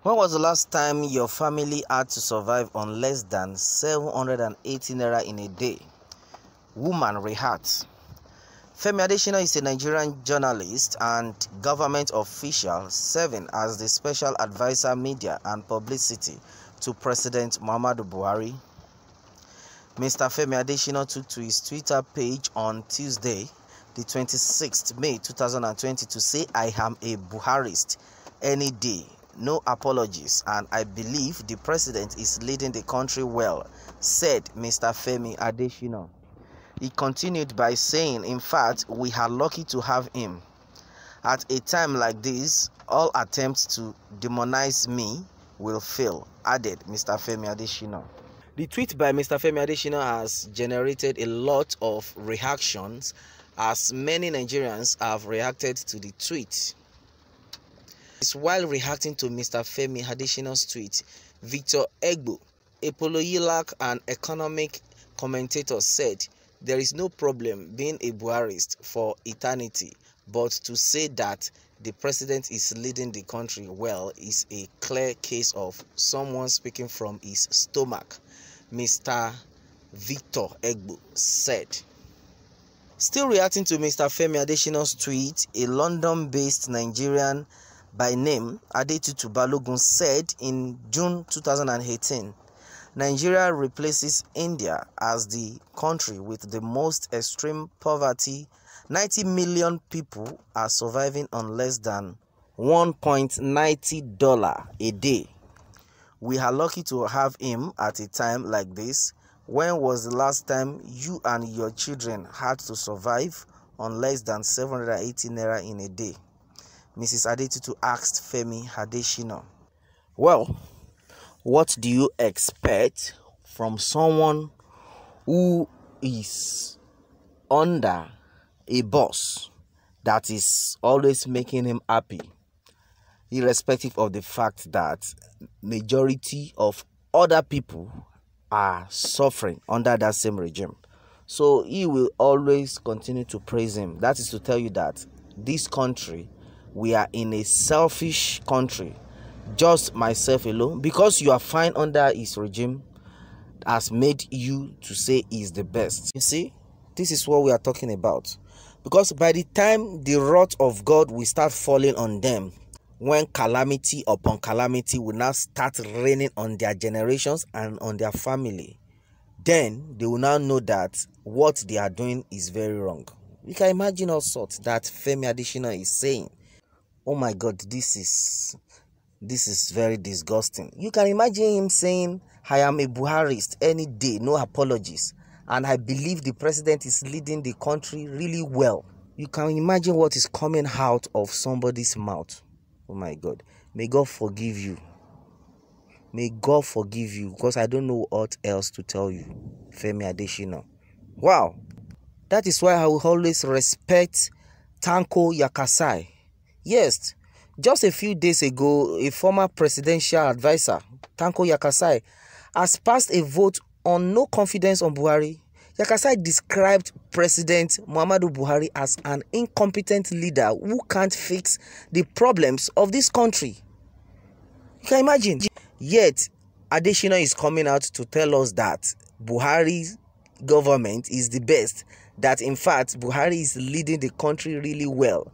When was the last time your family had to survive on less than 780 naira in a day? Woman reacts. Femi Adesina is a Nigerian journalist and government official serving as the special advisor media and publicity to President Muhammadu Buhari. Mr. Femi Adesina took to his Twitter page on Tuesday, the 26th May 2020 to say, "I am a Buharist any day. No apologies, and I believe the president is leading the country well," said Mr. Femi Adesina. He continued by saying, "In fact, we are lucky to have him. At a time like this, all attempts to demonize me will fail," added Mr. Femi Adesina. The tweet by Mr. Femi Adesina has generated a lot of reactions, as many Nigerians have reacted to the tweet. While reacting to Mr. Femi Adesina's tweet, Victor Egbo, a Poloyilak and economic commentator, said, "There is no problem being a Buharist for eternity, but to say that the president is leading the country well is a clear case of someone speaking from his stomach," Mr. Victor Egbo said. Still reacting to Mr. Femi Adesina's tweet, a London-based Nigerian by name Adetutu Balogun said in June 2018, Nigeria replaces India as the country with the most extreme poverty. 90 million people are surviving on less than $1.90 a day. We are lucky to have him at a time like this. When was the last time you and your children had to survive on less than 780 naira in a day? Mrs. Adetutu asked Femi Adesina. Well, what do you expect from someone who is under a boss that is always making him happy, irrespective of the fact that majority of other people are suffering under that same regime? So he will always continue to praise him. That is to tell you that this country, we are in a selfish country. Just myself alone, because you are fine under his regime, has made you to say he's the best. You see, this is what we are talking about. Because by the time the wrath of God will start falling on them, when calamity upon calamity will now start raining on their generations and on their family, then they will now know that what they are doing is very wrong. You can imagine all sorts that Femi Adesina is saying. Oh my God, this is very disgusting. You can imagine him saying, "I am a Buharist any day, no apologies, and I believe the president is leading the country really well." You can imagine what is coming out of somebody's mouth. Oh my God. May God forgive you. May God forgive you, because I don't know what else to tell you, Femi Adesina. Wow. That is why I will always respect Tanko Yakasai. Yes, just a few days ago, a former presidential advisor, Tanko Yakasai, has passed a vote on no confidence on Buhari. Yakasai described President Muhammadu Buhari as an incompetent leader who can't fix the problems of this country. You can imagine. Yet, Adesina is coming out to tell us that Buhari's government is the best, that in fact Buhari is leading the country really well,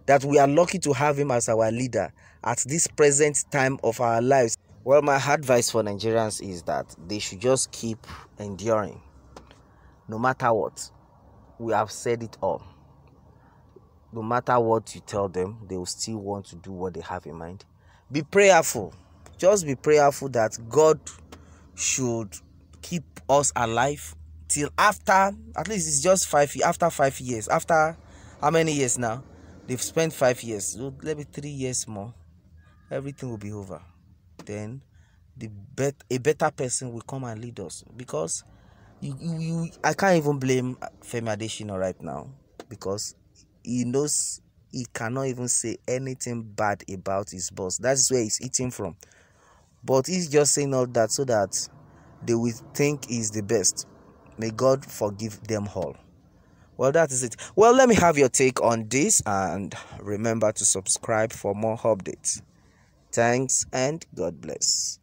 that we are lucky to have him as our leader at this present time of our lives. Well, my advice for Nigerians is that they should just keep enduring. No matter what, we have said it all. No matter what you tell them, they will still want to do what they have in mind. Be prayerful. Just be prayerful that God should keep us alive till after, at least it's just 5 years, after 5 years. After how many years now? They've spent 5 years, so maybe 3 years more. Everything will be over. Then a better person will come and lead us. Because I can't even blame Femi Adesina right now, because he knows he cannot even say anything bad about his boss. That's where he's eating from. But he's just saying all that so that they will think he's the best. May God forgive them all. Well, that is it. Well, let me have your take on this, and remember to subscribe for more updates. Thanks and God bless.